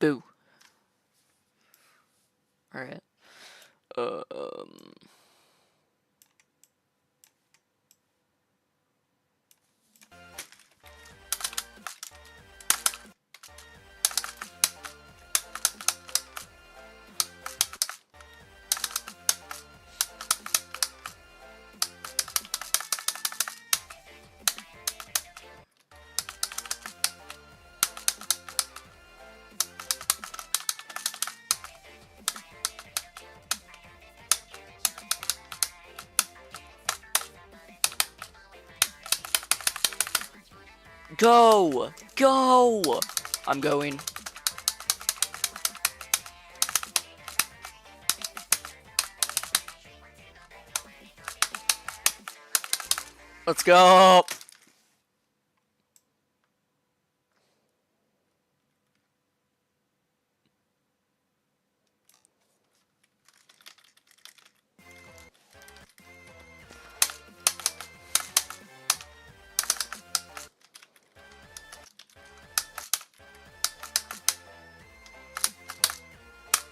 Boo. Alright. Um... Go! Go! I'm going. Let's go!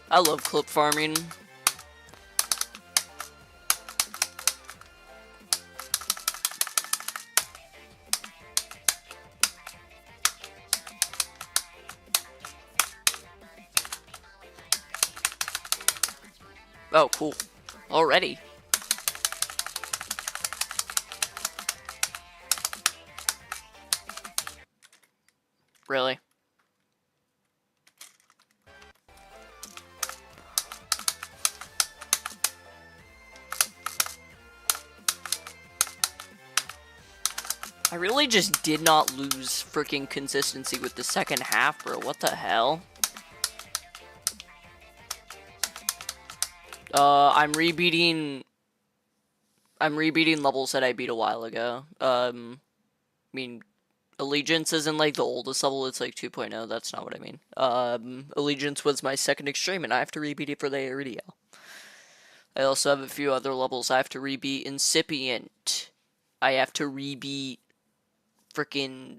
I love clip farming. Oh, cool. Already. Really? I really just did not lose freaking consistency with the second half, bro. What the hell? I'm rebeating levels that I beat a while ago. I mean, Allegiance isn't like the oldest level, it's like 2.0, that's not what I mean. Allegiance was my second extreme, and I have to rebeat it for the Iridio. I also have a few other levels I have to rebeat. Incipient. I have to rebeat freaking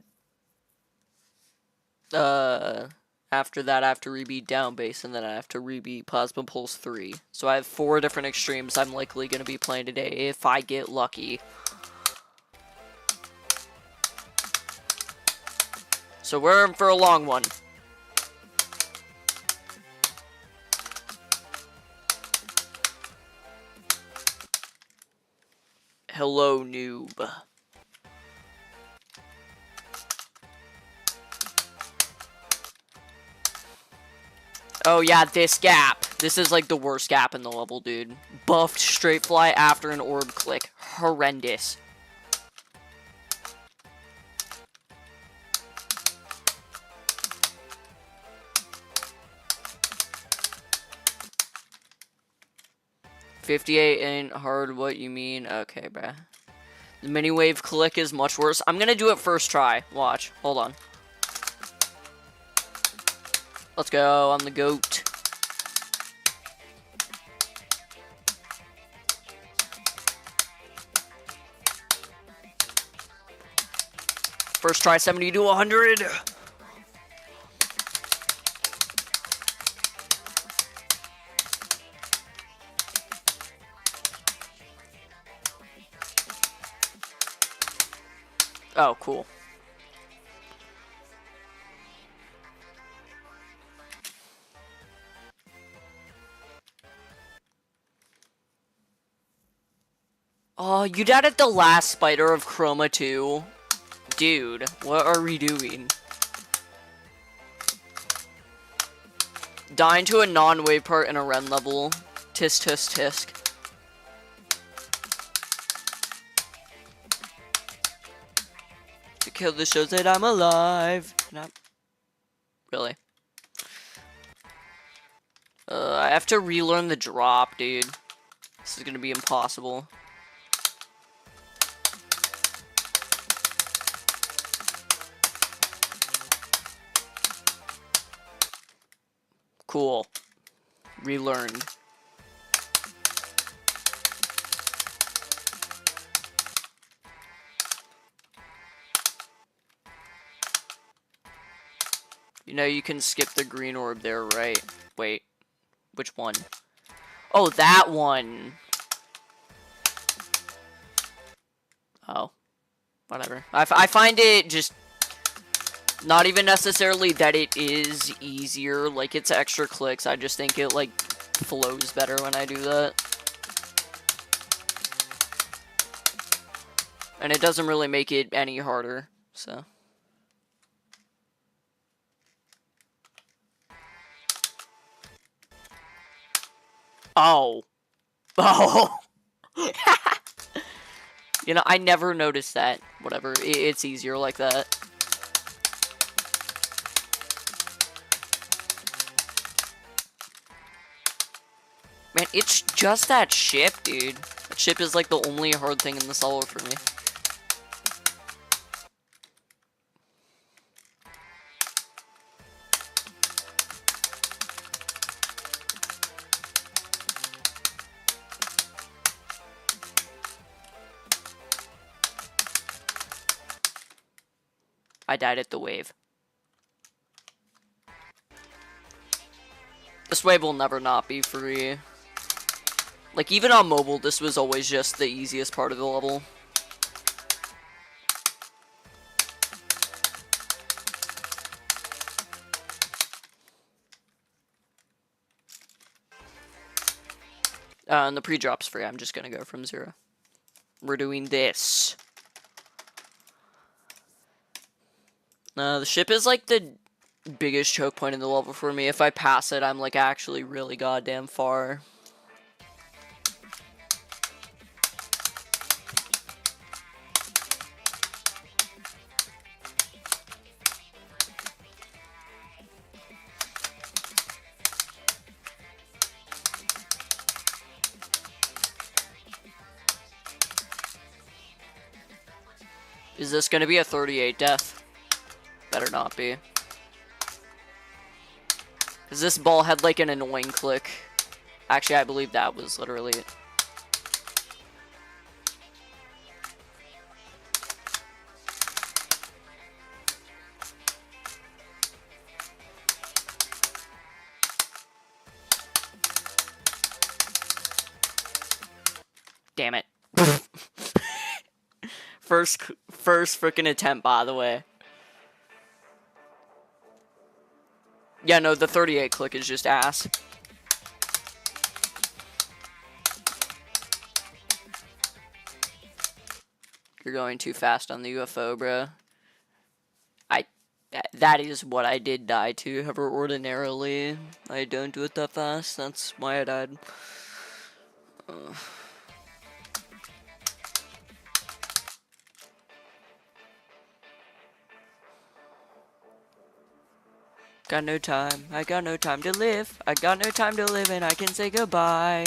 after that I have to rebeat Down Base, and then I have to rebeat Plasma Pulse 3. So I have 4 different extremes I'm likely going to be playing today if I get lucky. So we're in for a long one. Hello, noob. Oh yeah, this gap. This is like the worst gap in the level, dude. Buffed straight fly after an orb click. Horrendous. $58 ain't hard, what you mean? Okay, bruh. The mini wave click is much worse. I'm gonna do it first try. Watch. Hold on. Let's go. I'm the GOAT. First try, 70 to 100. Oh, cool. Oh, you died at the last spider of Chroma 2. Dude, what are we doing? Dying to a non-wave part in a Ren level. Tisk, tisk, tisk. To kill this shows that I'm alive. Not really. I have to relearn the drop, dude. This is gonna be impossible. Cool. Relearned. You know you can skip the green orb there, right? Wait, which one? Oh, that one! Oh, whatever. I find it just not even necessarily that it is easier, like it's extra clicks, I just think it like flows better when I do that. And it doesn't really make it any harder, so. Oh. Oh. You know, I never noticed that. Whatever, it's easier like that. Man, it's just that ship, dude. That ship is like the only hard thing in the solo for me. I died at the wave. This wave will never not be free. Like, even on mobile, this was always just the easiest part of the level. And the pre-drop's free. I'm just gonna go from 0. We're doing this. The ship is like the biggest choke point in the level for me. If I pass it, I'm like actually really goddamn far. Is this gonna be a 38 death? Better not be. Because this ball had like an annoying click. Actually, I believe that was literally it. Damn it. First freaking attempt, by the way. Yeah, no, the 38 click is just ass. You're going too fast on the UFO, bro. That is what I did die to. However, ordinarily, I don't do it that fast. That's why I died. Got no time, I got no time to live. I got no time to live and I can say goodbye.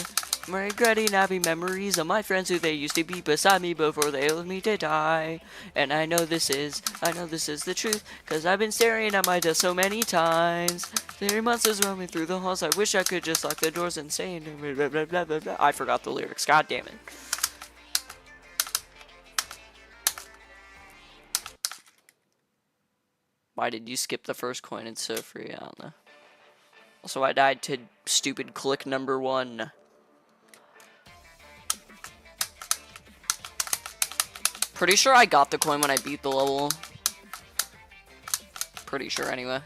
I'm regretting having memories of my friends who they used to be beside me before they left me to die. And I know this is the truth, cause I've been staring at my desk so many times. 3 monsters roaming through the halls, I wish I could just lock the doors and say blah, blah, blah, blah, blah. I forgot the lyrics, god damn it. Why did you skip the first coin? It's so free, I don't know. Also, I died to stupid click number 1. Pretty sure I got the coin when I beat the level. Pretty sure, anyway.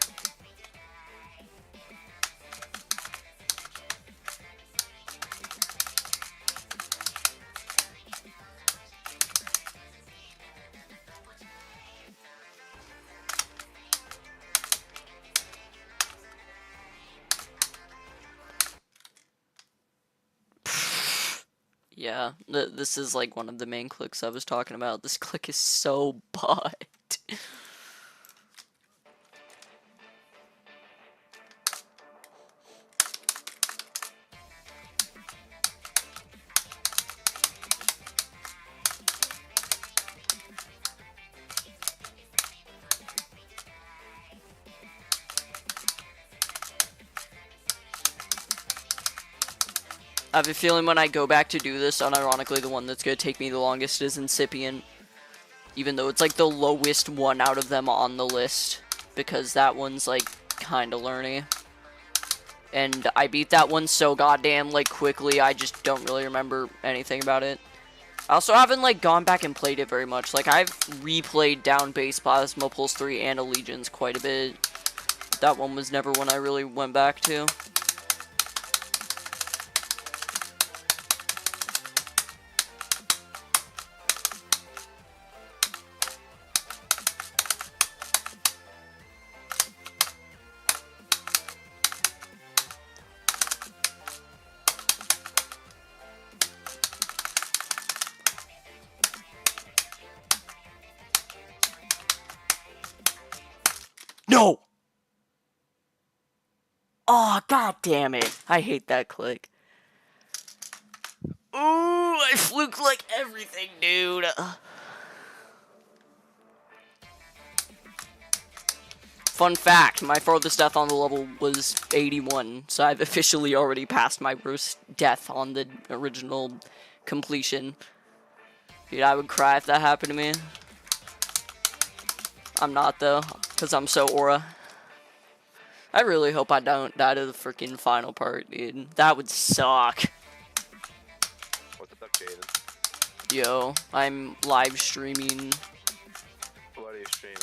Yeah, this is like one of the main clicks I was talking about. This click is so butt. I have a feeling when I go back to do this, unironically, the one that's going to take me the longest is Incipient. Even though it's like the lowest one out of them on the list. Because that one's like kinda learny. And I beat that one so goddamn, like, quickly, I just don't really remember anything about it. I also haven't, like, gone back and played it very much. Like, I've replayed Down Base, Plasma Pulse 3, and Allegiance quite a bit. That one was never one I really went back to. No! Oh, god damn it. I hate that click. Ooh, I fluked like everything, dude. Fun fact, my farthest death on the level was 81, so I've officially already passed my worst death on the original completion. Dude, I would cry if that happened to me. I'm not, though, because I'm so aura. I really hope I don't die to the freaking final part, dude. That would suck. What's up, Jaden? Yo, I'm live streaming. What are you streaming?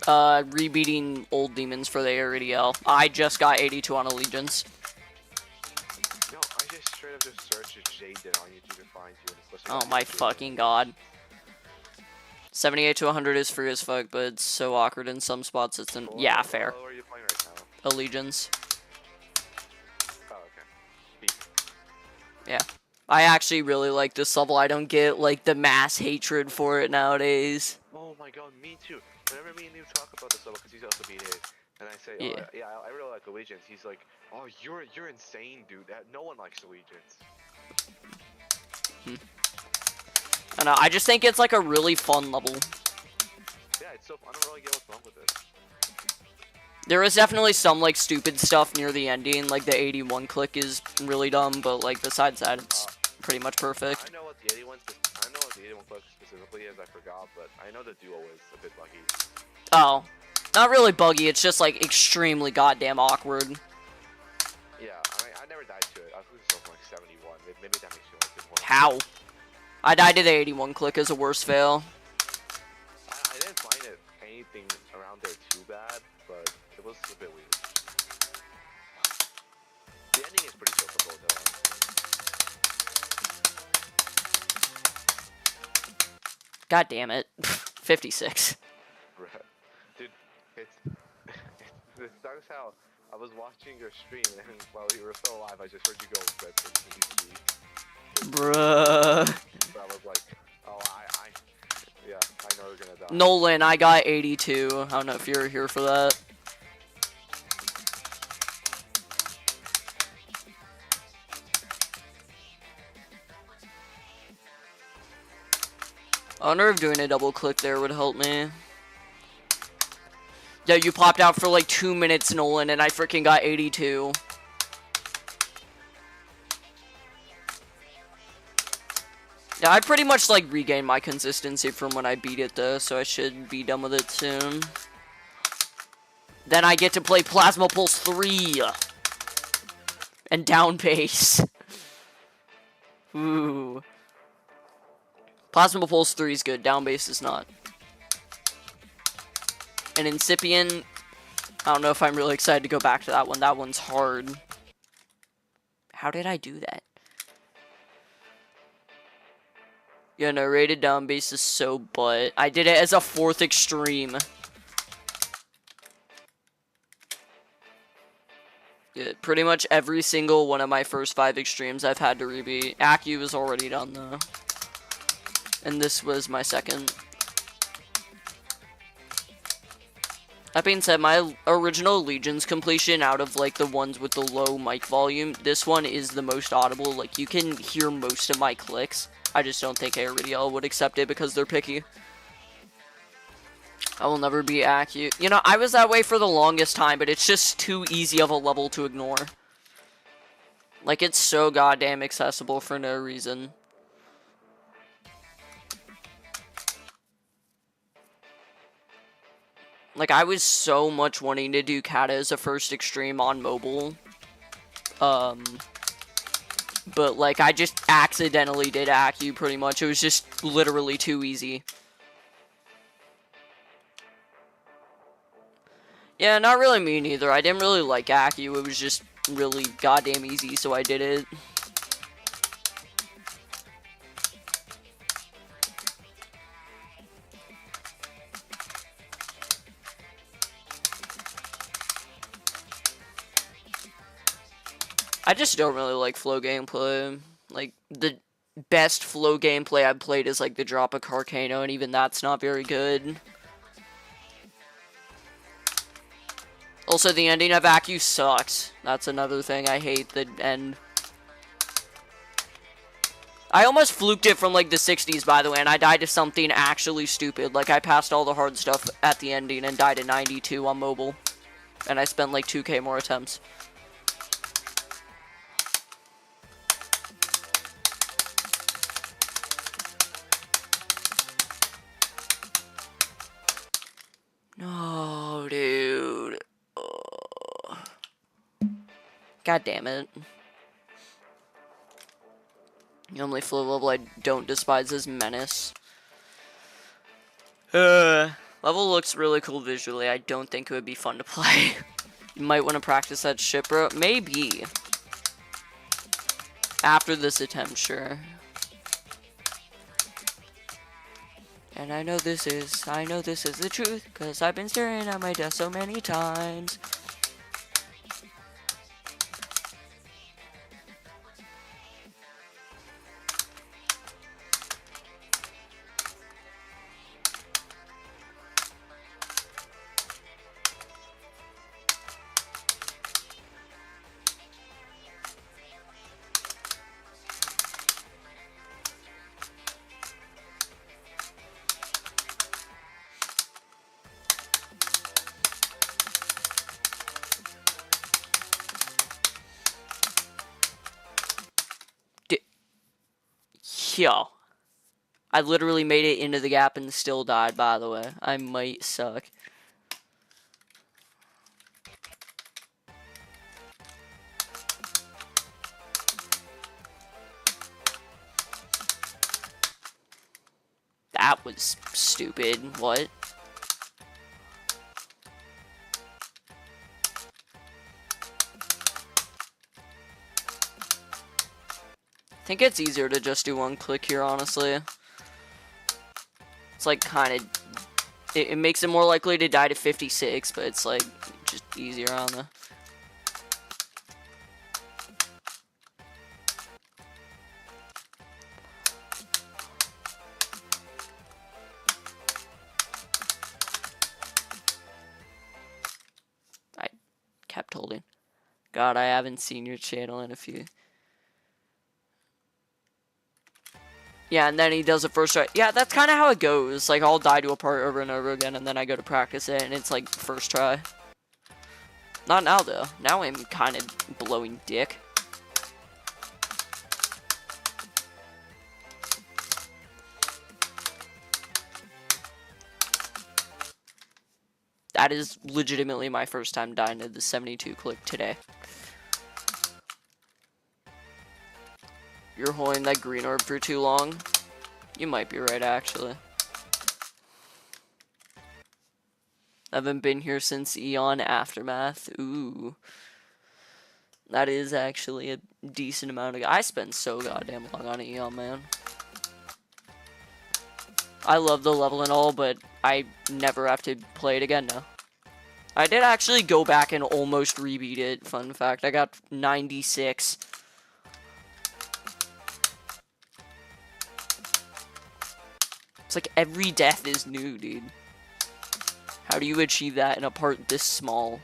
Rebeating old demons for the ARDL. I just got 82 on Allegiance. No, I just straight up just searched Jaden on YouTube to find you. Oh my fucking god. 78 to 100 is free as fuck, but it's so awkward in some spots. It's an yeah, fair. What are you playing right now? Allegiance. Oh, okay. Yeah. I actually really like this level. I don't get, like, the mass hatred for it nowadays. Oh my god, me too. Whenever me and you talk about this level, because he's also beat his, and I say, Yeah. oh, yeah, I really like Allegiance. He's like, oh, you're insane, dude. No one likes Allegiance. I don't know, I just think it's, like, a really fun level. Yeah, it's so. I don't really get what's wrong with it. There is definitely some, like, stupid stuff near the ending, like the 81 click is really dumb, but, like, besides that, it's pretty much perfect. I know what the 81 clip specifically is, I forgot, but I know the duo is a bit buggy. Oh. Not really buggy, it's just, like, extremely goddamn awkward. Yeah, I mean, I never died to it. I was losing like 71. Maybe that makes you like it more. How? I died to the 81 click as a worst fail. I didn't find it anything around there too bad, but it was a bit weird. The ending is pretty difficult though. God damn it. 56. Dude, it sucks how I was watching your stream and while you were still alive, I just heard you go red for Bruh. I was like, oh, yeah, I know you're gonna die. Nolan, I got 82. I don't know if you're here for that. I wonder if doing a double click there would help me. Yeah, you popped out for like 2 minutes, Nolan, and I freaking got 82. Yeah, I pretty much like regained my consistency from when I beat it though, so I should be done with it soon. Then I get to play Plasma Pulse 3 and Down Base. Ooh. Plasma Pulse 3 is good, Down Base is not. And Incipient, I don't know if I'm really excited to go back to that one. That one's hard. How did I do that? Yeah, no, rated Down Base is so butt. I did it as a 4th extreme. Yeah, pretty much every single one of my first 5 extremes I've had to rebeat. Acu was already done though. And this was my second. That being said, my original Legions completion out of like the ones with the low mic volume, this one is the most audible. Like you can hear most of my clicks. I just don't think Ariel would accept it because they're picky. I will never be Acu. You know, I was that way for the longest time, but it's just too easy of a level to ignore. Like it's so goddamn accessible for no reason. Like, I was so much wanting to do kata as a first extreme on mobile. But, like, I just accidentally did Accu pretty much. It was just literally too easy. Yeah, not really me neither. I didn't really like Accu. It was just really goddamn easy, so I did it. I just don't really like flow gameplay. Like, the best flow gameplay I've played is, like, the drop of Carcano, and even that's not very good. Also, the ending of Accu sucks. That's another thing. I hate the end. I almost fluked it from, like, the 60s, by the way, and I died to something actually stupid. Like, I passed all the hard stuff at the ending and died at 92 on mobile. And I spent, like, 2K more attempts. No, dude. Oh. God damn it. The only flow level I don't despise is Menace. Level looks really cool visually. I don't think it would be fun to play. You might want to practice that shit, bro. Maybe. After this attempt, sure. And I know this is the truth, because I've been staring at my desk so many times. Yo. I literally made it into the gap and still died, by the way. I might suck. That was stupid. What? I think it's easier to just do one click here, honestly. It's like kind of... It makes it more likely to die to 56, but it's like just easier on the... I kept holding. God, I haven't seen your channel in a few... Yeah, and then he does a first try. Yeah, that's kind of how it goes. Like, I'll die to a part over and over again, and then I go to practice it, and it's like first try. Not now, though. Now I'm kind of blowing dick. That is legitimately my first time dying to the 72 click today. You're holding that green orb for too long? You might be right, actually. I haven't been here since Eon Aftermath. Ooh. That is actually a decent amount of... I spent so goddamn long on Eon, man. I love the level and all, but I never have to play it again now. I did actually go back and almost rebeat it, fun fact. I got 96. It's like every death is new, dude. How do you achieve that in a part this small?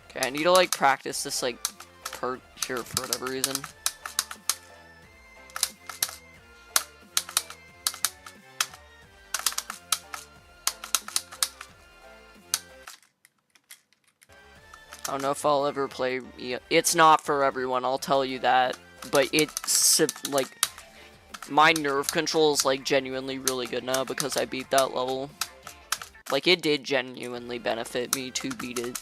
Okay, I need to, like, practice this, like, part here for whatever reason. I don't know if I'll ever play... It's not for everyone, I'll tell you that. but it's like my nerve control is like genuinely really good now because I beat that level. Like, it did genuinely benefit me to beat it.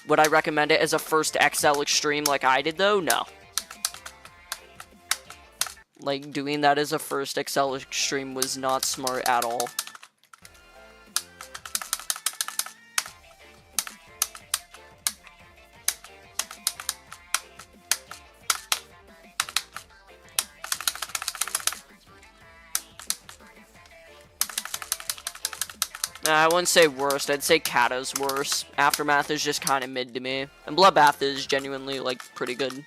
Would I recommend it as a first XL extreme like I did, though? No. Like, doing that as a first XL extreme was not smart at all. I wouldn't say worst, I'd say Kata's worse. Aftermath is just kind of mid to me. And Bloodbath is genuinely, like, pretty good.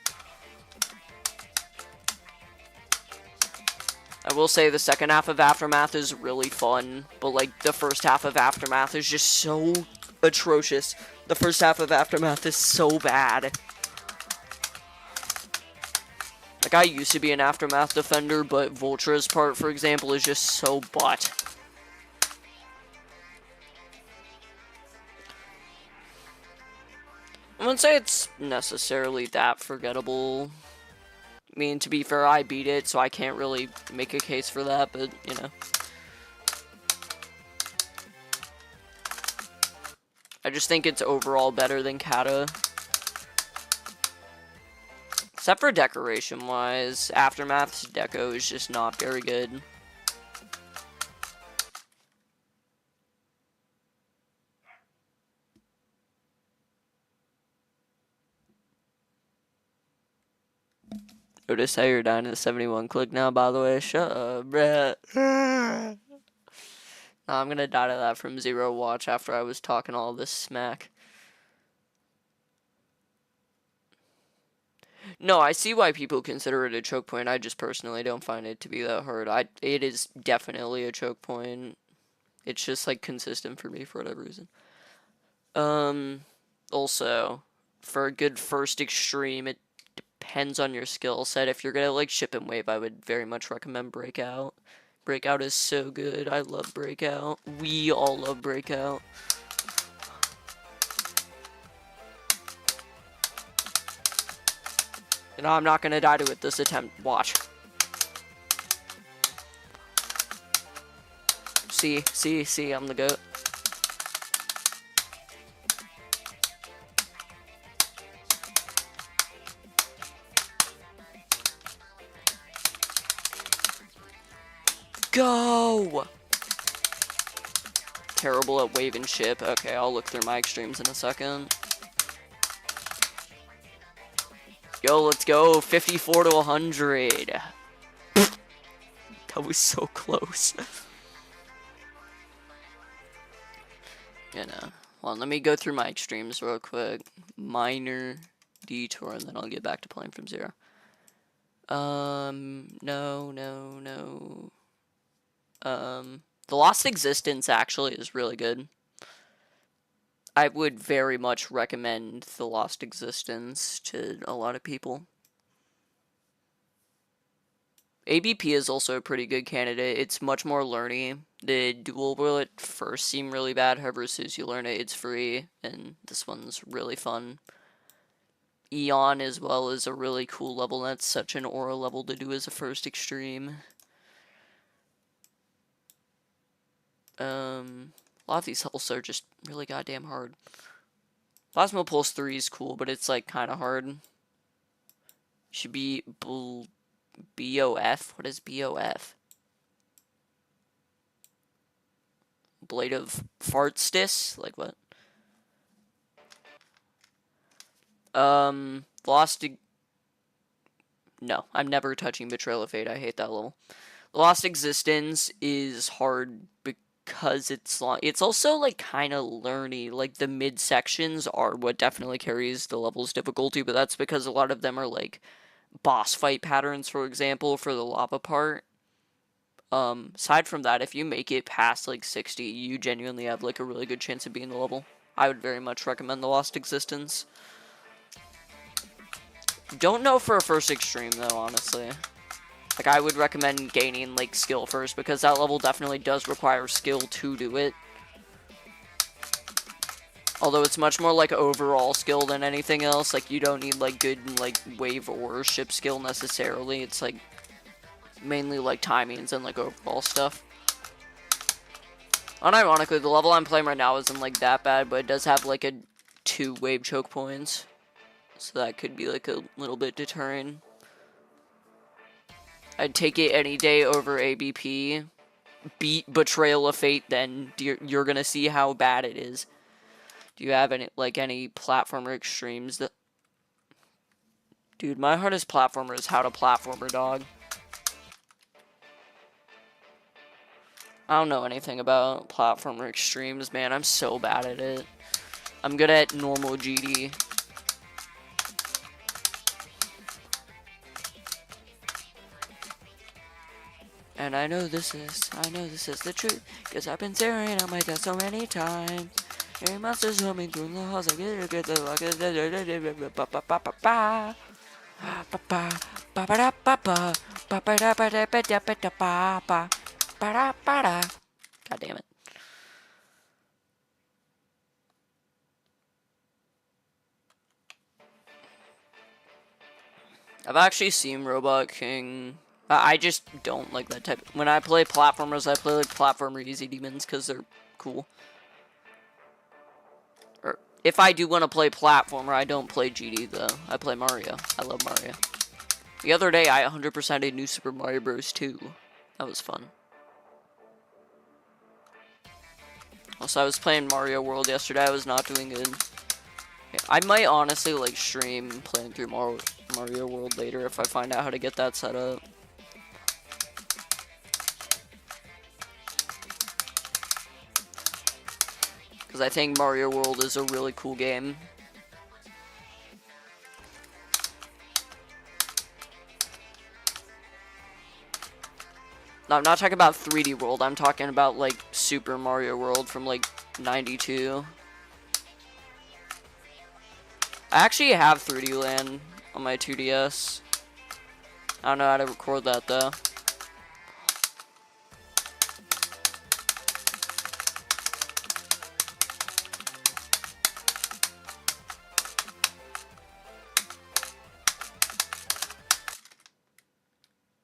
I will say the second half of Aftermath is really fun, but, like, the first half of Aftermath is just so atrocious. The first half of Aftermath is so bad. Like, I used to be an Aftermath defender, but Vultra's part, for example, is just so butt. I wouldn't say it's necessarily that forgettable. I mean, to be fair, I beat it, so I can't really make a case for that, but, you know. I just think it's overall better than Kata. Except for decoration-wise, Aftermath's deco is just not very good. Notice how you're down to 71 click now, by the way. Shut up, bruh. Nah, I'm gonna die to that from 0 watch after I was talking all this smack. No, I see why people consider it a choke point. I just personally don't find it to be that hard. It is definitely a choke point. It's just, like, consistent for me for whatever reason. Also, for a good first extreme, it depends on your skill set. If you're gonna like ship and wave, I would very much recommend Breakout. Breakout is so good. I love Breakout. We all love Breakout. And I'm not gonna die to it this attempt. Watch. See, I'm the GOAT. Go! Terrible at wave and ship. Okay, I'll look through my extremes in a second. Yo, let's go. 54 to 100. That was so close. You know. Well, let me go through my extremes real quick. Minor, detour, and then I'll get back to playing from 0. No. The Lost Existence actually is really good. I would very much recommend The Lost Existence to a lot of people. ABP is also a pretty good candidate. It's much more learny. The dual will at first seem really bad, however, as soon as you learn it, it's free, and this one's really fun. Eon as well is a really cool level. That's such an aura level to do as a first extreme. A lot of these levels are just really goddamn hard. Plasma Pulse 3 is cool, but it's like kind of hard. Should be BOF. What is BOF? Blade of Fartstis? Like what? Lost. No, I'm never touching Betrayal of Fate. I hate that level. Lost Existence is hard because it's long. It's also like kind of learny. Like the mid sections are what definitely carries the level's difficulty, but that's because a lot of them are like boss fight patterns, for example, for the lava part. Aside from that, if you make it past like 60, you genuinely have like a really good chance of being the level. I would very much recommend the Lost Existence. Don't know for a first extreme though, honestly. Like, I would recommend gaining, like, skill first, because that level definitely does require skill to do it. Although it's much more like overall skill than anything else. Like you don't need like good like wave or ship skill necessarily. It's like mainly like timings and like overall stuff. Unironically, the level I'm playing right now isn't like that bad, but it does have like a 2 wave choke points. So that could be like a little bit deterring. I'd take it any day over ABP. Beat Betrayal of Fate, then you're gonna see how bad it is. Do you have any platformer extremes that... Dude, my hardest platformer is How to Platformer, dog. I don't know anything about platformer extremes, man. I'm so bad at it. I'm good at normal GD. And I know this is the truth, cause I've been staring at my death so many times. Hearing monsters roaming through the halls, I get the luck. God damn it. I've actually seen Robot King. I just don't like that type. When I play platformers, I play like platformer easy demons because they're cool. Or if I do want to play platformer, I don't play GD though. I play Mario. I love Mario. The other day, I 100%ed New Super Mario Bros. 2. That was fun. Also, I was playing Mario World yesterday. I was not doing good. Yeah, I might honestly like stream playing through Mario World later if I find out how to get that set up. Because I think Mario World is a really cool game. No, I'm not talking about 3D World. I'm talking about like Super Mario World from like 92. I actually have 3D Land on my 2DS. I don't know how to record that though.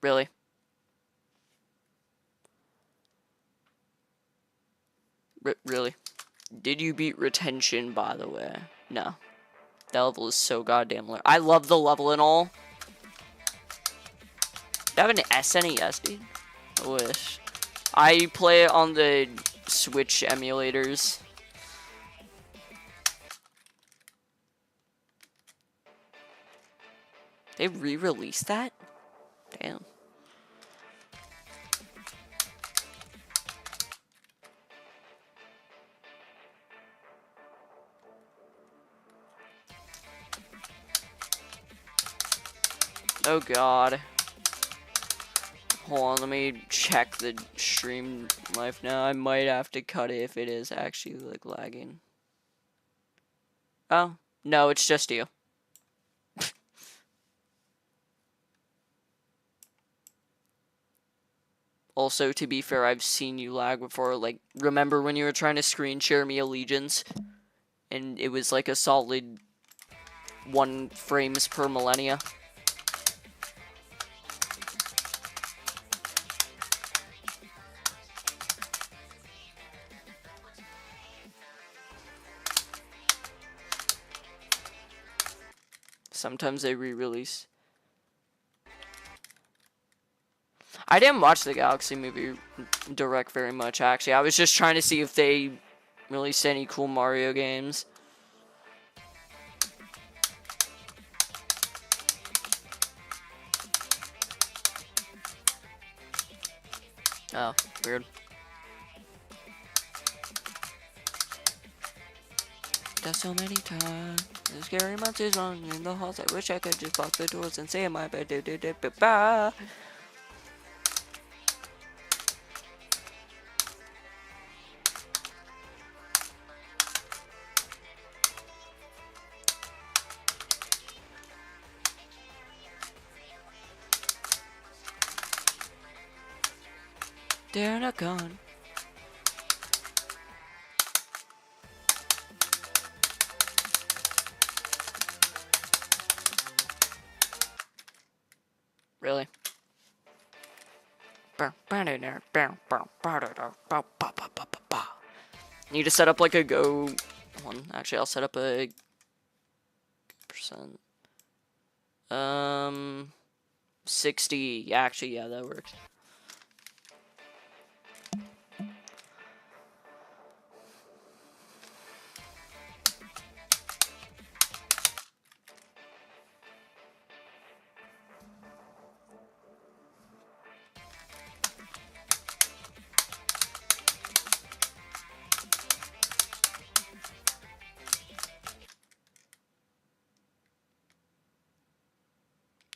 Really? Really? Did you beat Retention, by the way? No. That level is so goddamn low. I love the level and all. Do I have an SNES, dude? I wish. I play it on the Switch emulators. They re-released that? Damn. Oh god. Hold on, let me check the stream life now. I might have to cut it if it is actually like lagging. Oh, no, it's just you. Also, to be fair, I've seen you lag before. Like, remember when you were trying to screen share me Allegiance? And it was like a solid 1 frames per millennia? Sometimes they re-release. I didn't watch the Galaxy Movie Direct very much, actually. I was just trying to see if they released any cool Mario games. Oh, weird. There's so many times. The scary monsters running in the halls. I wish I could just lock the doors and say my bed. They're not gone. Need to set up like a go one. Actually, I'll set up a percent. 60. Yeah, actually, yeah, that works.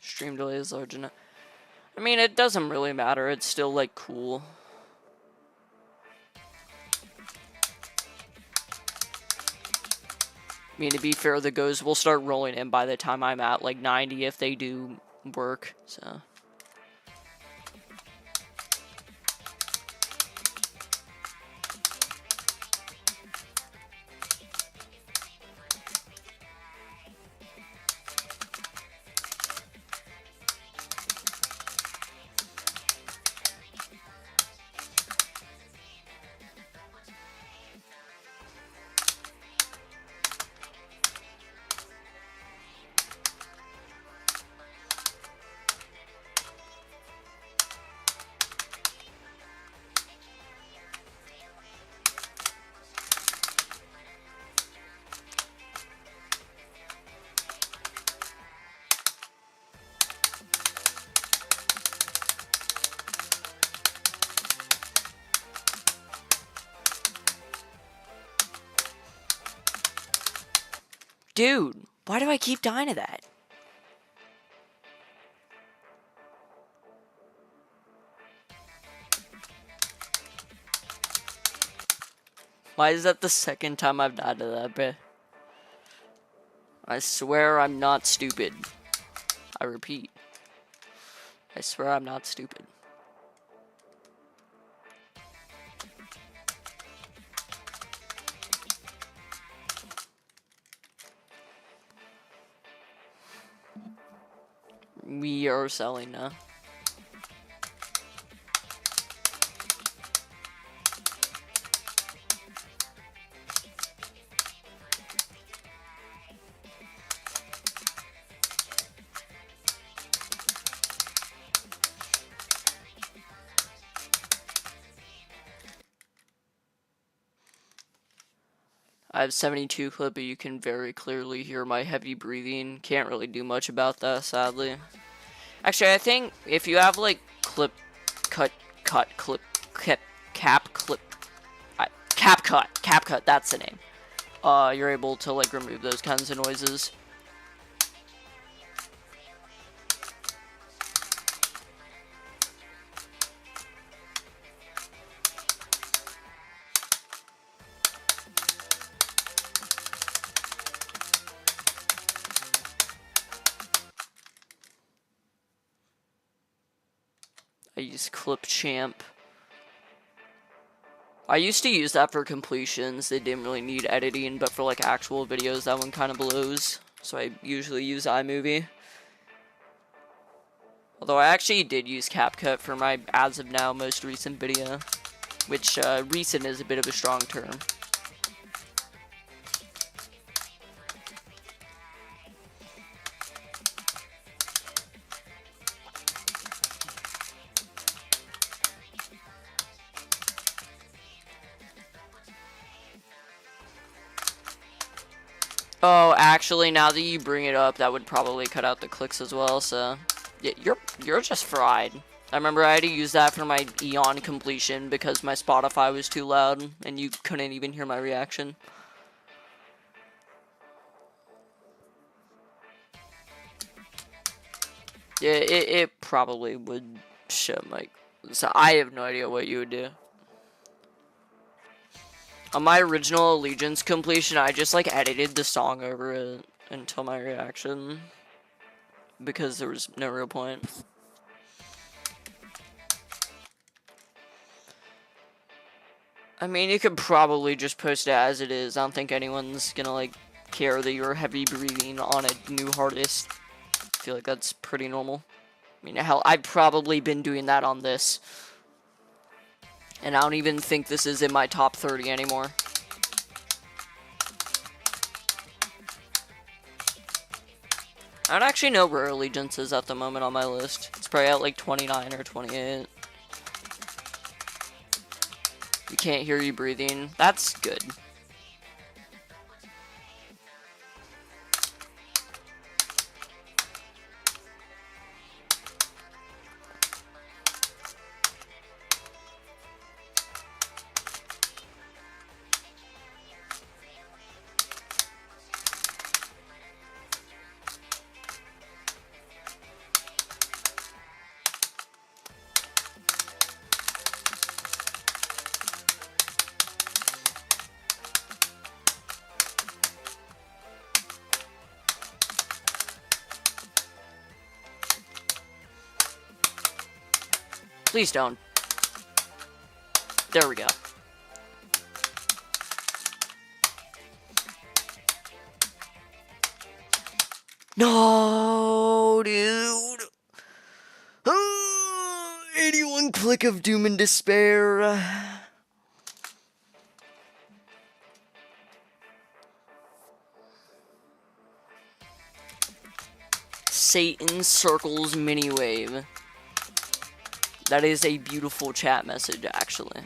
Stream delay is large enough. I mean, it doesn't really matter. It's still, like, cool. I mean, to be fair, the goes will start rolling in by the time I'm at, like, 90 if they do work, so. Dude, why do I keep dying to that? Why is that the second time I've died to that, bruh? I swear I'm not stupid. I repeat. I swear I'm not stupid. We are selling now. I have 72 clip, but you can very clearly hear my heavy breathing. Can't really do much about that, sadly. Actually, I think if you have like clip, cut, clip, cap, cap cut, that's the name. You're able to like remove those kinds of noises. I use Clip Champ. I used to use that for completions. They didn't really need editing, but for like actual videos, that one kind of blows. So I usually use iMovie. Although I actually did use CapCut for my, as of now, most recent video. Which, recent is a bit of a strong term. Oh, actually, now that you bring it up, that would probably cut out the clicks as well, so... Yeah, you're just fried. I remember I had to use that for my Eon completion because my Spotify was too loud, and you couldn't even hear my reaction. Yeah, it probably would show my... So I have no idea what you would do. On my original Allegiance completion, I just, like, edited the song over it until my reaction. Because there was no real point. I mean, you could probably just post it as it is. I don't think anyone's gonna, like, care that you're heavy breathing on a new hardest. I feel like that's pretty normal. I mean, hell, I've probably been doing that on this. And I don't even think this is in my top 30 anymore. I don't actually know where Allegiance is at the moment on my list. It's probably at like 29 or 28. You can't hear you breathing. That's good. Please don't. There we go. No, dude. 81 click of doom and despair. Satan circles mini wave. That is a beautiful chat message, actually.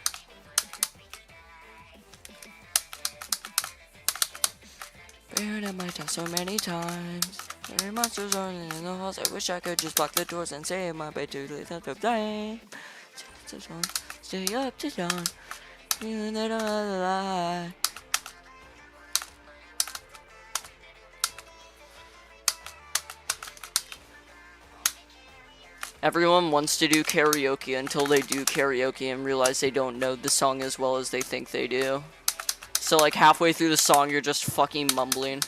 Buried in my town so many times. There are monsters running in the halls. I wish I could just block the doors and save my bed to the top of time. Stay up to dawn. Feeling that I'm alive. Everyone wants to do karaoke until they do karaoke and realize they don't know the song as well as they think they do. So like halfway through the song, you're just fucking mumbling.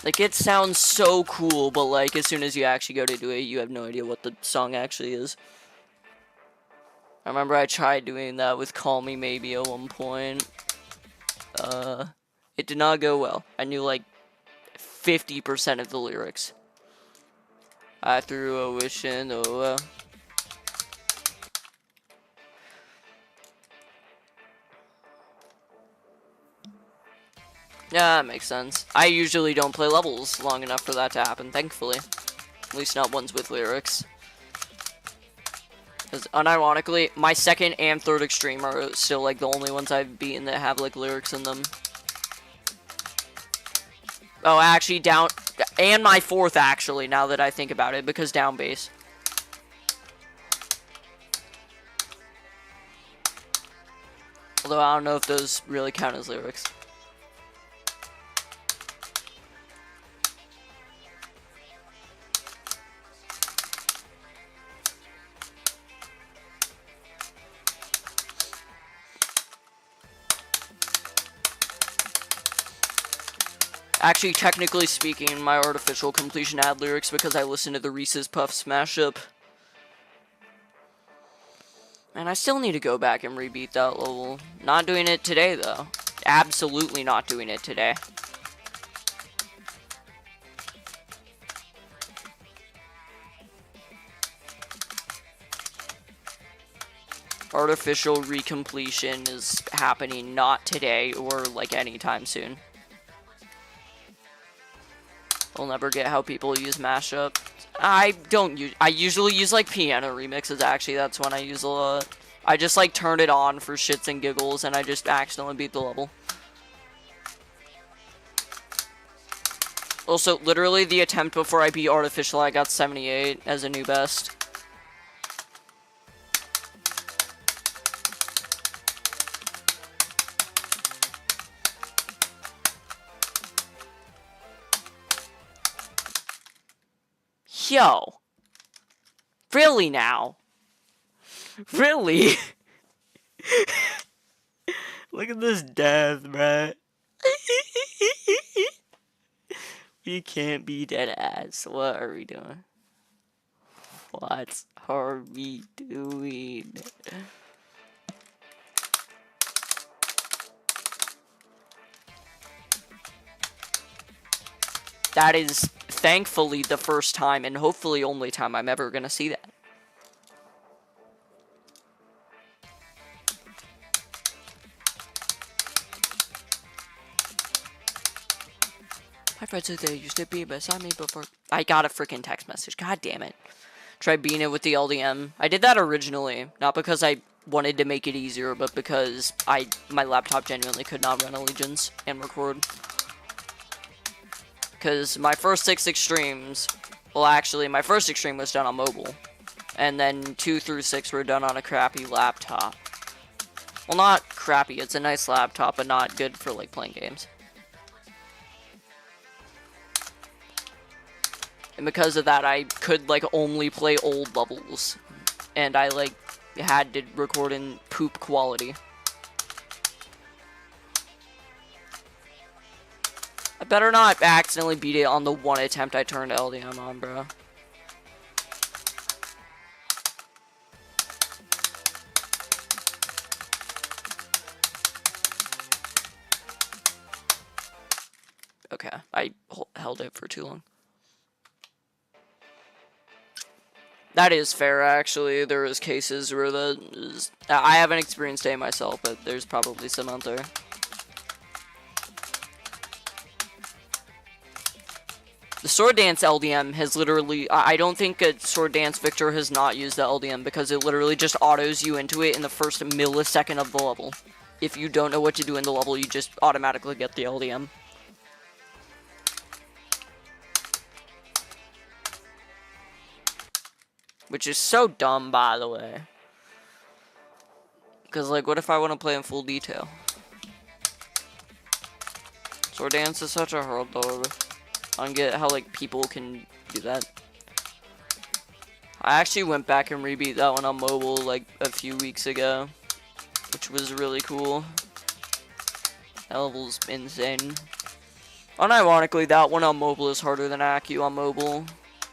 Like it sounds so cool, but like as soon as you actually go to do it, you have no idea what the song actually is. I remember I tried doing that with Call Me Maybe at one point. It did not go well. I knew like 50% of the lyrics. I threw a wish in the well. Yeah, that makes sense. I usually don't play levels long enough for that to happen, thankfully. At least not ones with lyrics. Because unironically, my second and third extreme are still like the only ones I've beaten that have like lyrics in them. Oh, actually, down... And my fourth, actually, now that I think about it, because down bass. Although I don't know if those really count as lyrics. Actually, technically speaking, my artificial completion had lyrics because I listened to the Reese's Puffs mashup. And I still need to go back and rebeat that level. Not doing it today, though. Absolutely not doing it today. Artificial recompletion is happening not today or like anytime soon. I'll never get how people use mashup. I usually use like piano remixes, actually. That's when I use a lot. I just like turn it on for shits and giggles and I just accidentally beat the level. Also, literally the attempt before I beat Artificial, I got 78 as a new best. Yo. Really now? Really? Look at this death, bruh. We can't be dead ass. What are we doing? What are we doing? That is thankfully the first time and hopefully only time I'm ever gonna see that. Hi friends, they used to be beside me before. I got a freaking text message. God damn it. Try beating it with the LDM. I did that originally, not because I wanted to make it easier, but because my laptop genuinely could not run Allegiance and record. Because my first 6 extremes, well actually, my first extreme was done on mobile. And then 2 through 6 were done on a crappy laptop. Well, not crappy, it's a nice laptop, but not good for, like, playing games. And because of that, I could, like, only play old levels. And I, like, had to record in poop quality. I better not accidentally beat it on the one attempt I turned LDM on, bro. Okay, I held it for too long. That is fair, actually. There is cases where that is... I haven't experienced it myself, but there's probably some out there. The Sword Dance LDM has literally... I don't think a Sword Dance Victor has not used the LDM, because it literally just autos you into it in the first millisecond of the level. If you don't know what to do in the level, you just automatically get the LDM. Which is so dumb, by the way. Because, like, what if I want to play in full detail? Sword Dance is such a hard though. I don't get how, like, people can do that. I actually went back and rebeat that one on mobile, like, a few weeks ago. Which was really cool. That level's insane. Unironically, that one on mobile is harder than Acu on mobile.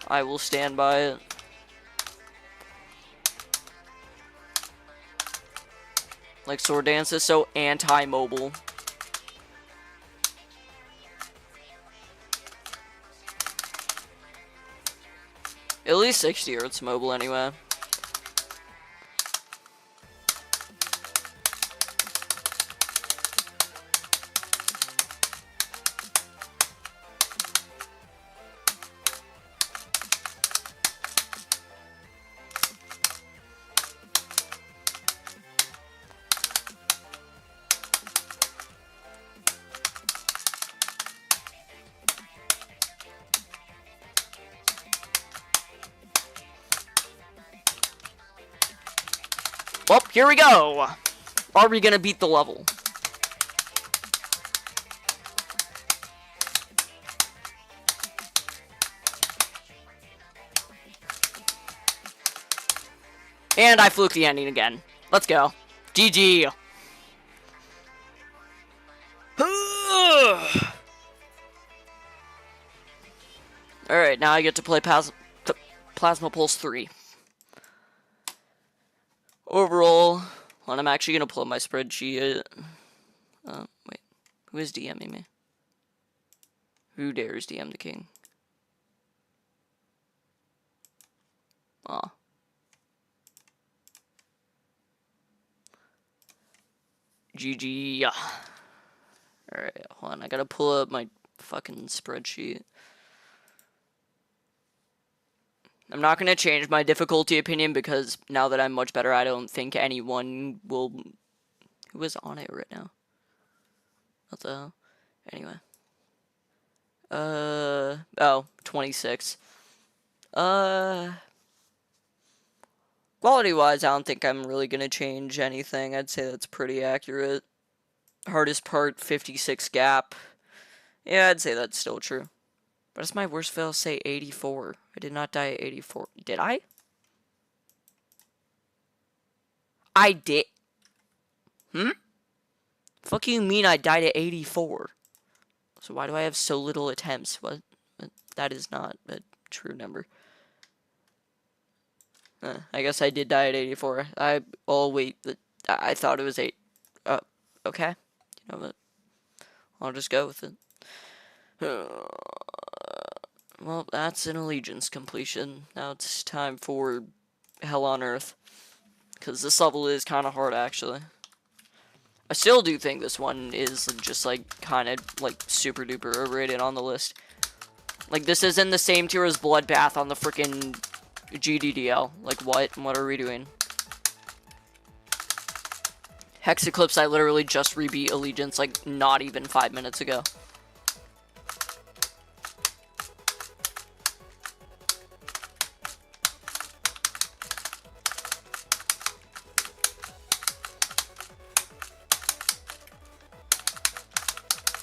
I will stand by it. Like, Sword Dance is so anti-mobile. At least 60 Hz mobile anyway. Well, here we go! Are we gonna beat the level? And I fluked the ending again. Let's go. GG! Alright, now I get to play Plasma Pulse 3. Overall, when I'm actually going to pull up my spreadsheet. Wait. Who is DMing me? Who dares DM the king? Aw. GG. Alright, hold on. I gotta pull up my fucking spreadsheet. I'm not gonna change my difficulty opinion because now that I'm much better, I don't think anyone will... Who is on it right now? What the hell? Anyway. Oh, 26. Quality-wise, I don't think I'm really gonna change anything. I'd say that's pretty accurate. Hardest part, 56 gap. Yeah, I'd say that's still true. But it's my worst fail say 84. I did not die at 84. Did I? I did. Fuck you mean I died at 84? So why do I have so little attempts? What? That is not a true number. I guess I did die at 84. Oh wait, I thought it was 8. Okay. You know what? I'll just go with it. Well, that's an Allegiance completion. Now it's time for Hell on Earth. Because this level is kind of hard, actually. I still do think this one is just like kind of like super duper overrated on the list. Like this is in the same tier as Bloodbath on the freaking GDDL. Like what? What are we doing? Hex Eclipse, I literally just rebeat Allegiance like not even 5 minutes ago.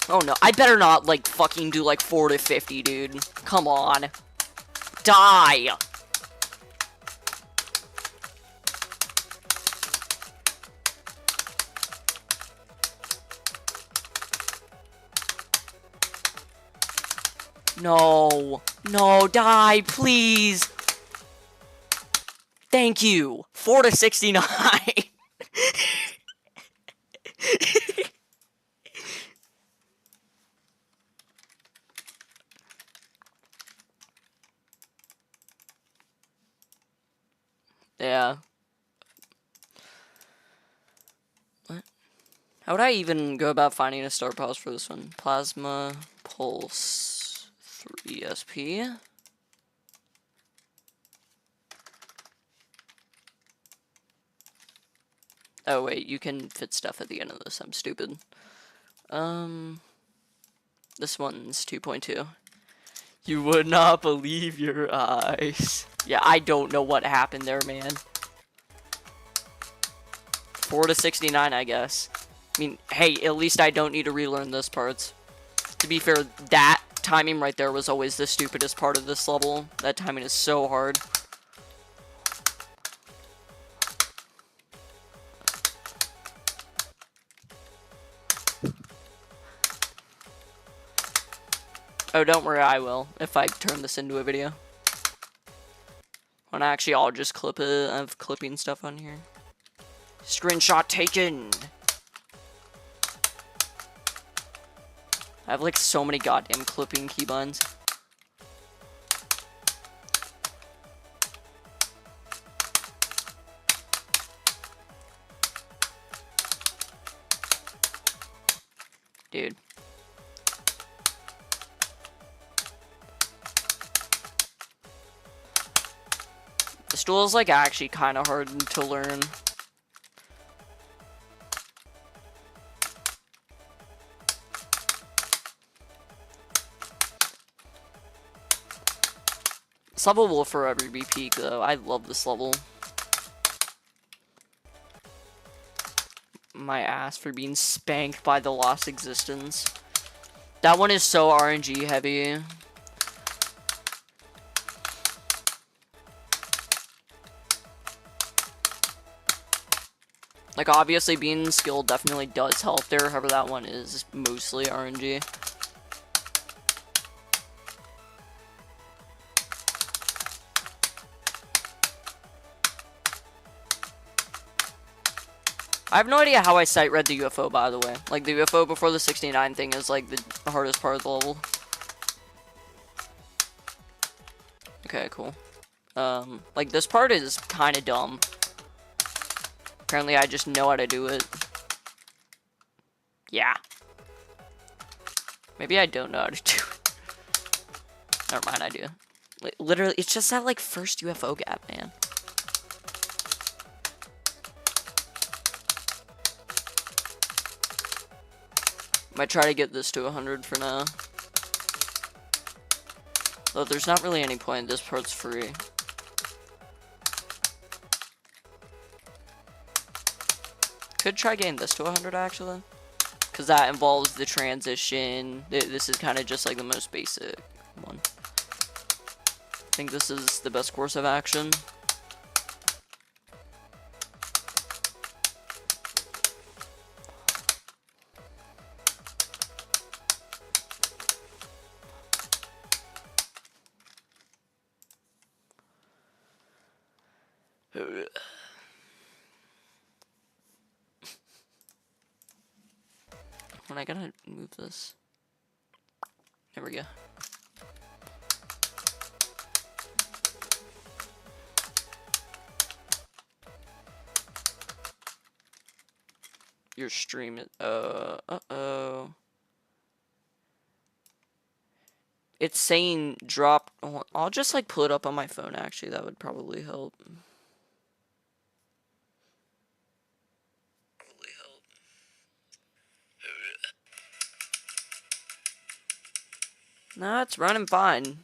Oh no, I better not like fucking do like 4 to 50, dude. Come on. Die! No. No, die, please. Thank you. 4 to 69. Yeah. What? How would I even go about finding a start pause for this one? Plasma Pulse 3 SP. Oh wait, you can fit stuff at the end of this. I'm stupid. This one's 2.2. You would not believe your eyes. Yeah, I don't know what happened there, man. 4 to 69, I guess. I mean, hey, at least I don't need to relearn those parts. To be fair, that timing right there was always the stupidest part of this level. That timing is so hard. Oh, don't worry, I will, if I turn this into a video. And actually, I'll just clip it. I have clipping stuff on here. Screenshot taken! I have like so many goddamn clipping keybinds. Dude. This duel is like actually kind of hard to learn. This level will forever be peak though. I love this level. My ass for being spanked by the Lost Existence. That one is so RNG heavy. Like, obviously, being skilled definitely does help there. However, that one is mostly RNG. I have no idea how I sight read the UFO, by the way. Like, the UFO before the 69 thing is, like, the hardest part of the level. Okay, cool. Like, this part is kind of dumb. Apparently, I just know how to do it. Yeah. Maybe I don't know how to do it. Never mind, I do. Literally, it's just that, like, first UFO gap, man. Might try to get this to 100 for now. Though there's not really any point, this part's free. Could try getting this to 100 actually. Because that involves the transition. This is kind of just like the most basic one. I think this is the best course of action. When I gotta move this. There we go. your stream is, uh-oh. It's saying drop. I'll just like pull it up on my phone actually. That would probably help. Nah, it's running fine.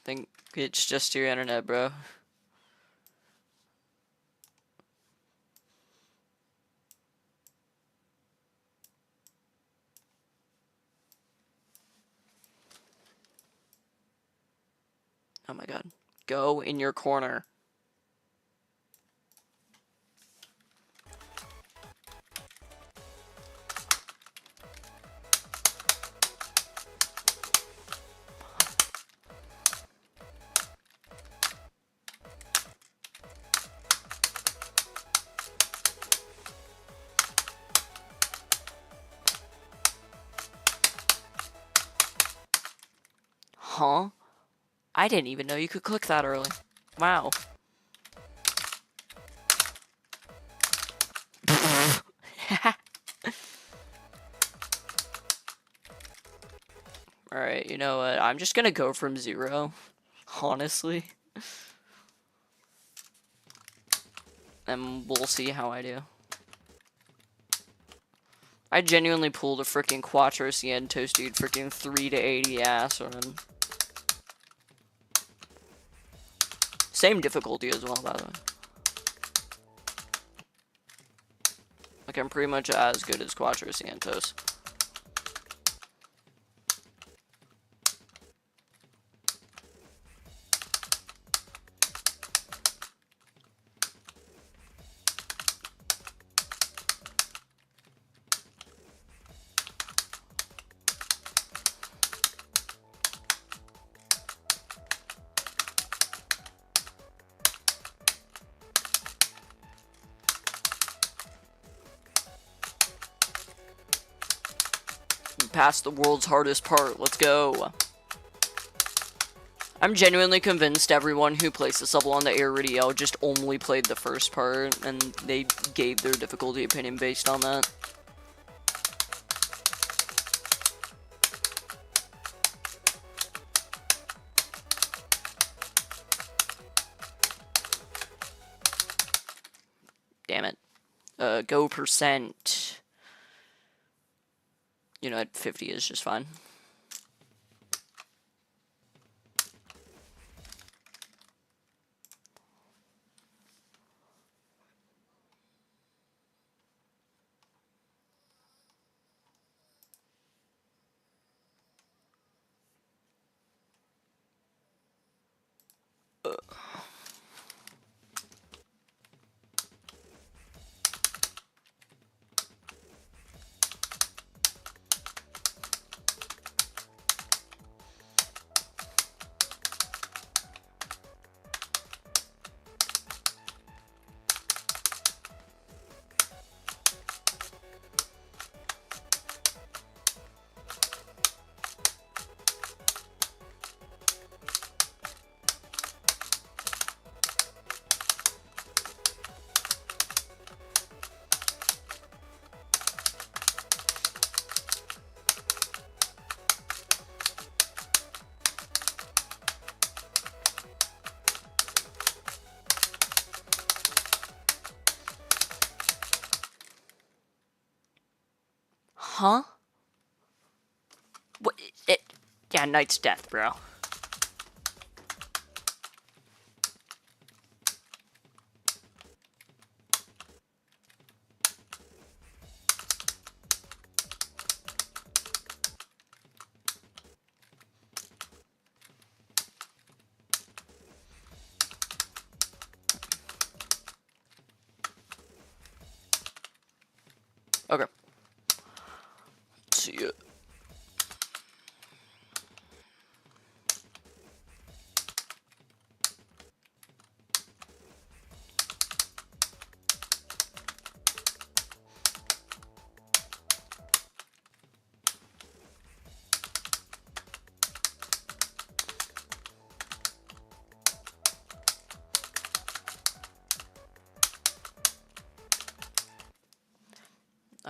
Think it's just your internet, bro. Oh my god. Go in your corner. Huh? I didn't even know you could click that early. Wow. Alright, you know what? I'm just gonna go from 0. Honestly. And we'll see how I do. I genuinely pulled a freaking Quattro Cientos, dude. Freaking 3 to 80 ass run. Same difficulty as well, by the way. Like, I'm pretty much as good as Quattro Cientos. Past the world's hardest part. Let's go. I'm genuinely convinced everyone who placed the sub on the Iridiel just only played the first part, and they gave their difficulty opinion based on that. Damn it. Go percent. You know, at 50 is just fine. Huh? What? Yeah, Knight's death, bro. Okay. See ya.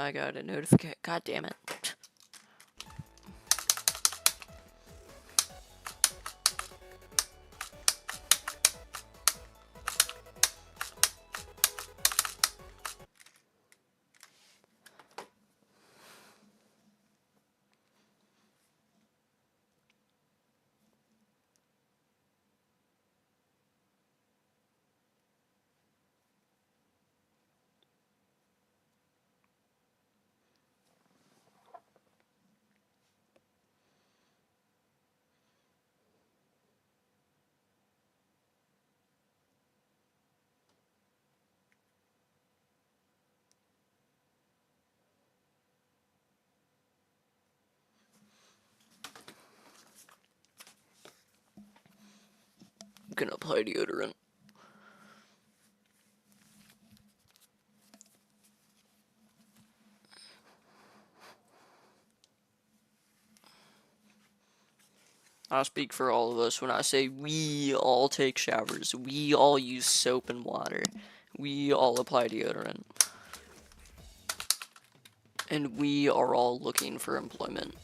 I got a notification. God damn it. I'm gonna apply deodorant. I speak for all of us when I say we all take showers. We all use soap and water. We all apply deodorant. And we are all looking for employment.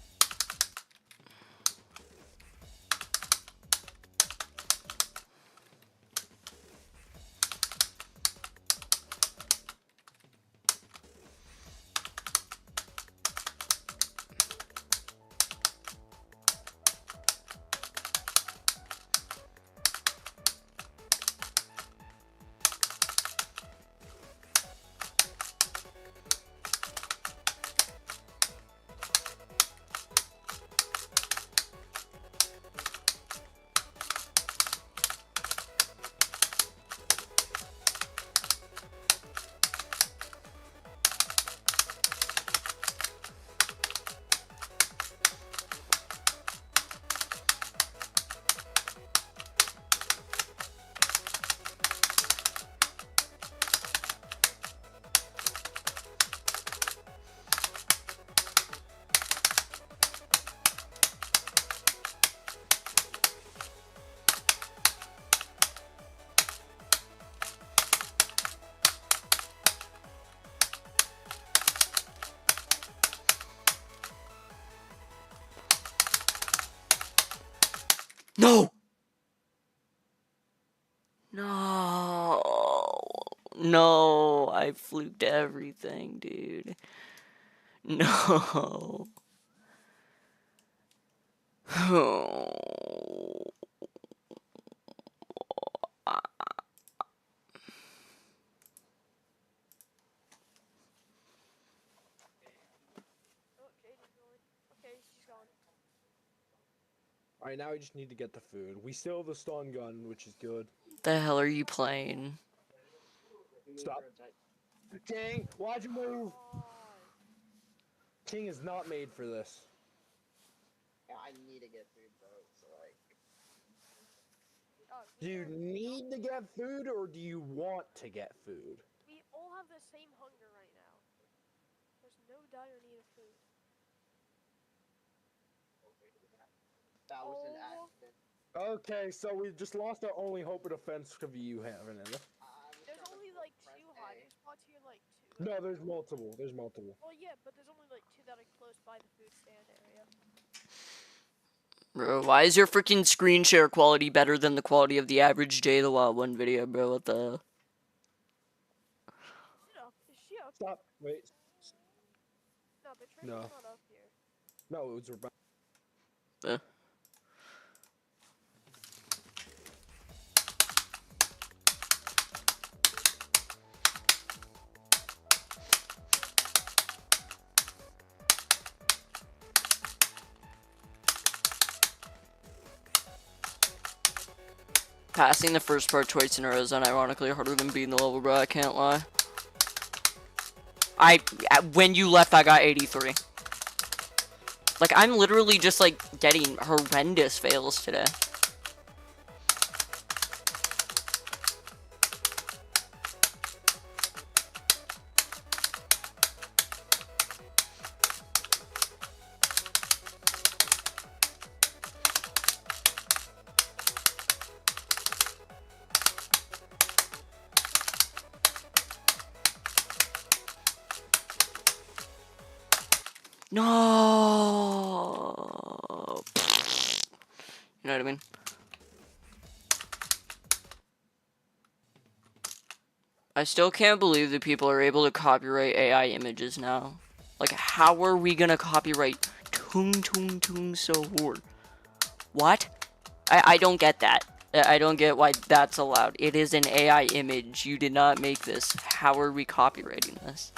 No! No. No, I fluked everything, dude. No. Oh. Oh, Jaden's going. Okay, she's gone. Alright, now we just need to get the food. We still have the stun gun, which is good. The hell are you playing? Stop. King, why'd you move? God. King is not made for this. I need to get food, bro. So like, Oh, Do you need to get food or do you want to get food? we all have the same hunger right now. There's no dire need of food. that was an Oh. accident. Okay, so we just lost our only hope of defense of you having it. I was There's trying only to like press two A. hiding spots here, like two. No, there's multiple. There's multiple. Well, yeah, but there's only like two that are close by the food stand area. Bro, why is your freaking screen share quality better than the quality of the average J the Wild 1 video, bro? What the? Is it up? Is she up? Stop. Wait. No, the train's No. not up here. No, it was Rebecca. Uh. Passing the first part twice in a row is unironically harder than beating the level, bro. I can't lie. When you left, I got 83. Like, I'm literally just, like, getting horrendous fails today. No. You know what I mean? I still can't believe that people are able to copyright AI images now. Like, how are we gonna copyright Tung Tung Tung Sahur? What? I don't get that. I don't get why that's allowed. It is an AI image. You did not make this. How are we copyrighting this?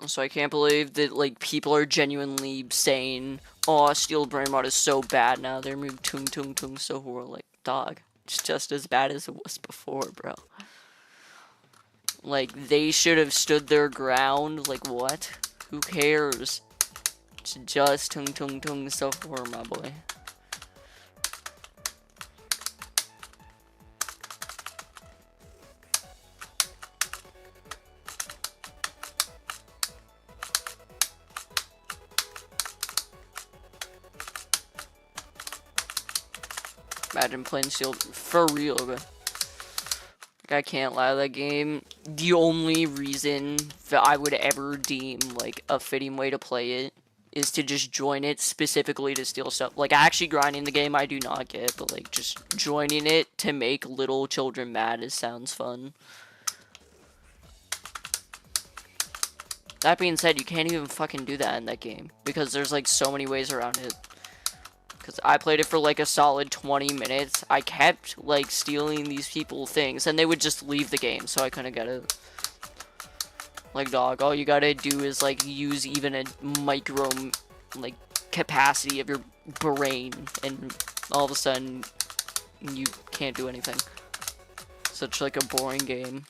So I can't believe that, like, people are genuinely saying, oh, Steel Brain Rot is so bad now. They removed Tung Tung Tung Sahur. Like, dog. It's just as bad as it was before, bro. Like, they should have stood their ground. Like, what? Who cares? It's just Tung Tung Tung Sahur, my boy. Imagine playing Steel for real, bro. Like, I can't lie, that game, the only reason that I would ever deem, like, a fitting way to play it is to just join it specifically to steal stuff. Like, actually grinding the game, I do not get, but, like, just joining it to make little children mad, it sounds fun. That being said, you can't even fucking do that in that game, because there's, like, so many ways around it. Because I played it for like a solid 20 minutes. I kept like stealing these people things and they would just leave the game, so I couldn't get it. Like, dog, all you gotta do is like use even a micro like capacity of your brain and all of a sudden you can't do anything. Such like a boring game.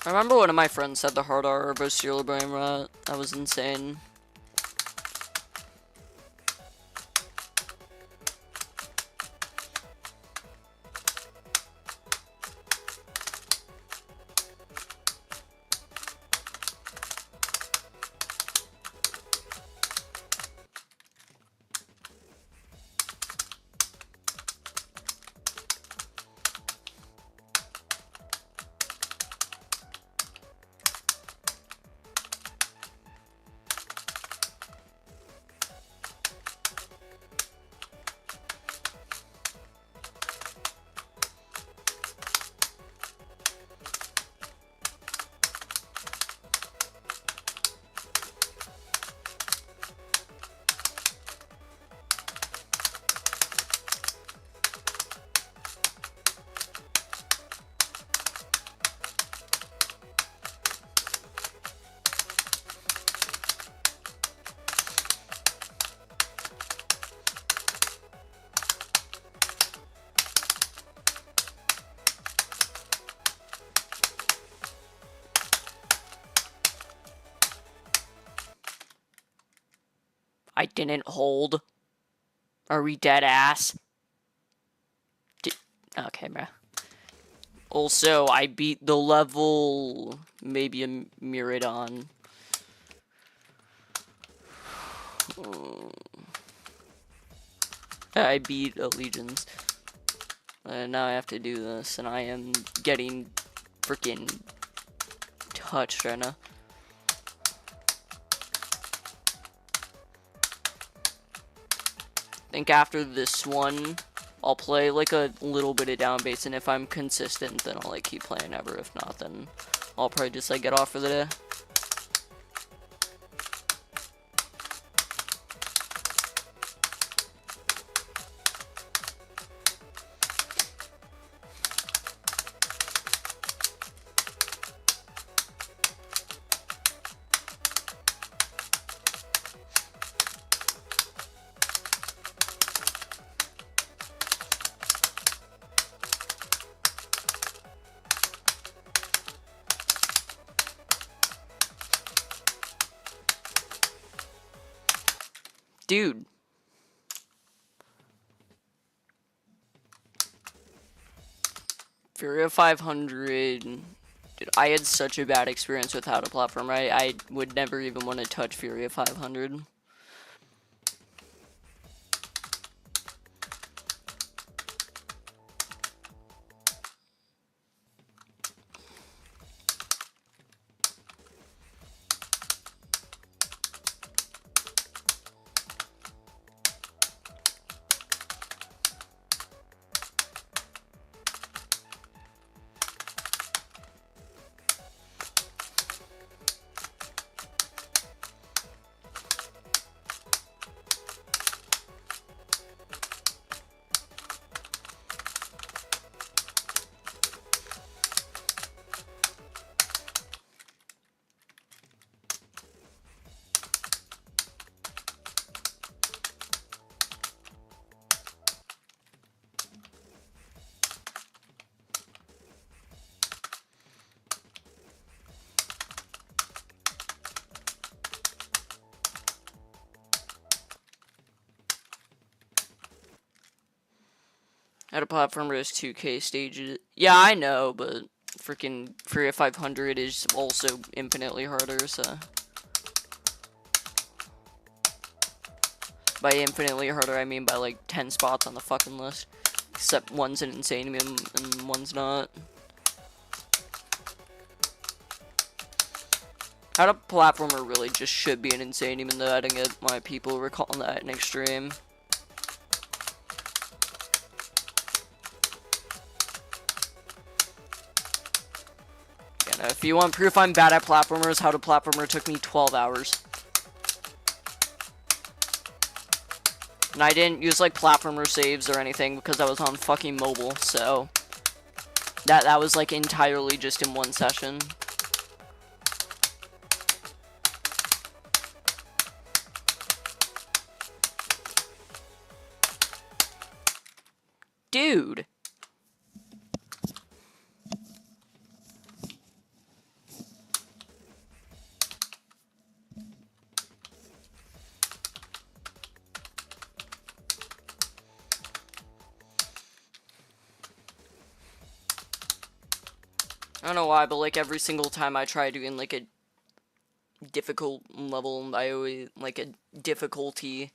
I remember one of my friends said the hard R about Steel Brain Rot. That was insane. I didn't hold. Are we dead ass? Okay, bro. Also, I beat the level, maybe a Miradon. I beat Allegiance. And now I have to do this, and I am getting freaking touched right now. I think after this one, I'll play like a little bit of down bass, and if I'm consistent, then I'll like keep playing ever. If not, then I'll probably just like get off for the day. Dude. Furia 500. Dude, I had such a bad experience with how to platform. I would never even want to touch Furia 500. How to platformer is 2K stages. Yeah, I know, but freaking Furia 500 is also infinitely harder, so. By infinitely harder, I mean by like 10 spots on the fucking list. Except one's an insane meme and one's not. How to platformer really just should be an insane, even though I didn't get my people were calling that an extreme. Yeah, if you want proof I'm bad at platformers, how to platformer took me 12 hours. And I didn't use like platformer saves or anything because I was on fucking mobile, so that was like entirely just in one session. Dude. I don't know why, but like every single time I try doing like a difficult level, I always like a difficulty.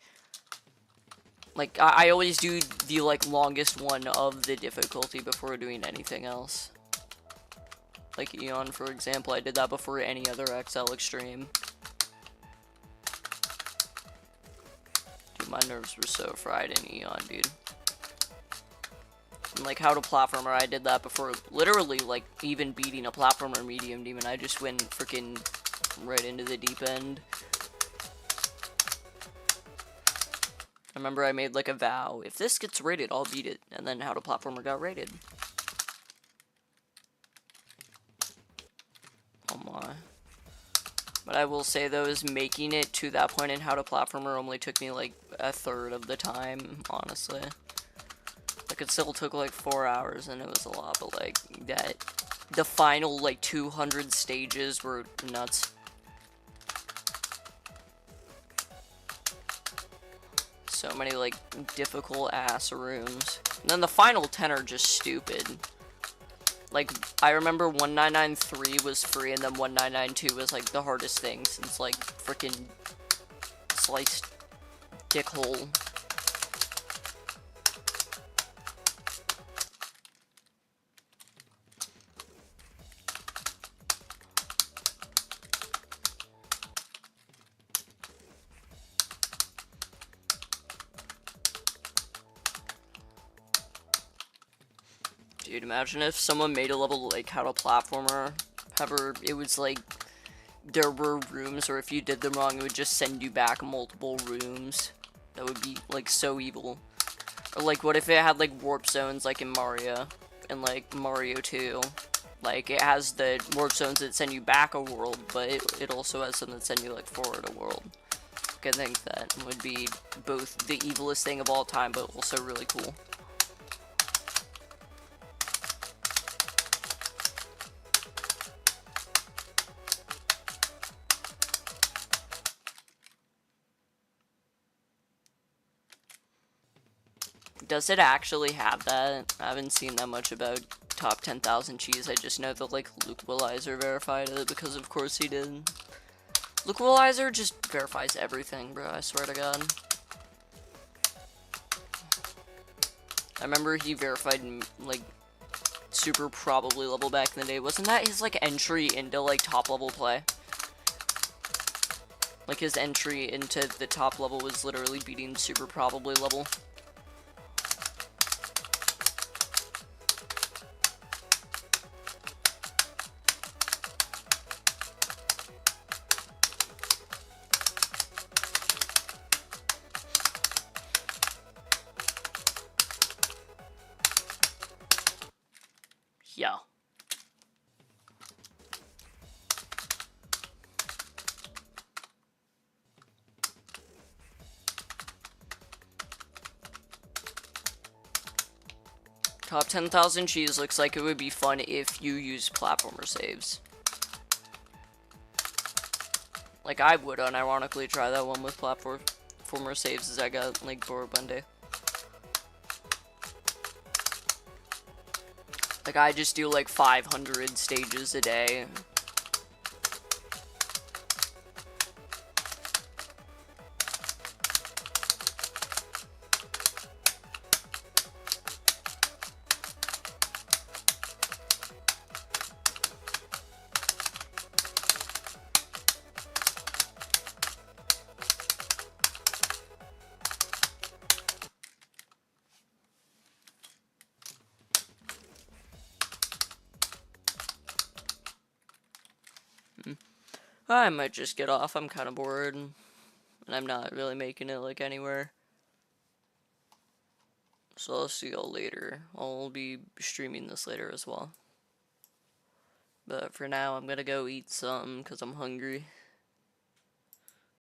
Like I always do the like longest one of the difficulty before doing anything else. Like Eon, for example, I did that before any other XL Extreme. Dude, my nerves were so fried in Eon, dude. And like how to platformer, I did that before literally like even beating a platformer medium demon. I just went freaking right into the deep end. I remember I made like a vow, if this gets rated, I'll beat it. And then how to platformer got rated. Oh my. But I will say though, is making it to that point in how to platformer only took me like a third of the time, honestly. Like it still took like 4 hours and it was a lot, but like that, the final like 200 stages were nuts. So many like difficult ass rooms. And then the final 10 are just stupid. Like, I remember 1993 was free, and then 1992 was, like, the hardest thing since, like, freaking sliced dick hole. Dude, imagine if someone made a level like how to platformer, however, it was like there were rooms, or if you did them wrong, it would just send you back multiple rooms. That would be like so evil. Or like, what if it had like warp zones like in Mario, and like Mario 2? Like, it has the warp zones that send you back a world, but it also has some that send you like forward a world. I think that would be both the evilest thing of all time, but also really cool. Does it actually have that? I haven't seen that much about top 10,000 cheese. I just know that like Luke Willizer verified it because of course he did. Luke Willizer just verifies everything, bro. I swear to God. I remember he verified like super probably level back in the day. Wasn't that his like entry into like top level play? Like his entry into the top level was literally beating super probably level. Yeah. Top 10,000 cheese looks like it would be fun if you use platformer saves. Like, I would unironically try that one with platformer saves as I got, like, bored one day. Like, I just do, like, 500 stages a day. I might just get off. I'm kind of bored. And I'm not really making it, like, anywhere. So I'll see y'all later. I'll be streaming this later as well. But for now, I'm gonna go eat something because I'm hungry.